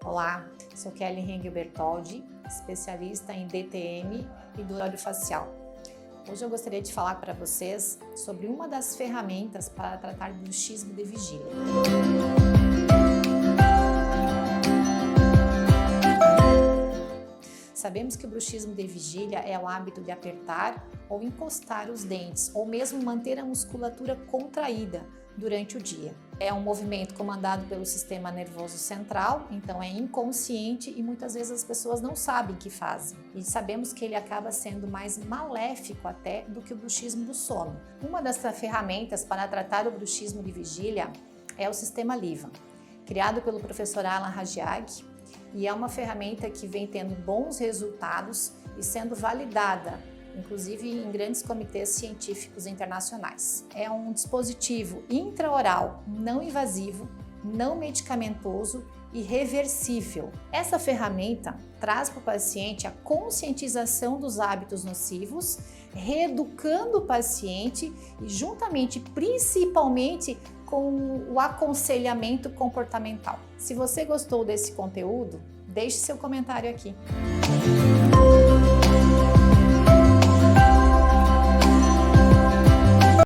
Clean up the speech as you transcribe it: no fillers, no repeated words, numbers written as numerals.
Olá, sou Kelly Heng Bertoldi, especialista em DTM e dor orofacial. Hoje eu gostaria de falar para vocês sobre uma das ferramentas para tratar do bruxismo de vigília. Sabemos que o bruxismo de vigília é o hábito de apertar ou encostar os dentes, ou mesmo manter a musculatura contraída durante o dia. É um movimento comandado pelo sistema nervoso central, então é inconsciente e muitas vezes as pessoas não sabem que fazem. E sabemos que ele acaba sendo mais maléfico até do que o bruxismo do sono. Uma das ferramentas para tratar o bruxismo de vigília é o sistema Livan, criado pelo professor Alan Rajag, e é uma ferramenta que vem tendo bons resultados e sendo validada, inclusive em grandes comitês científicos internacionais. É um dispositivo intraoral, não invasivo, não medicamentoso e reversível. Essa ferramenta traz para o paciente a conscientização dos hábitos nocivos, reeducando o paciente e juntamente, principalmente, com o aconselhamento comportamental. Se você gostou desse conteúdo, deixe seu comentário aqui.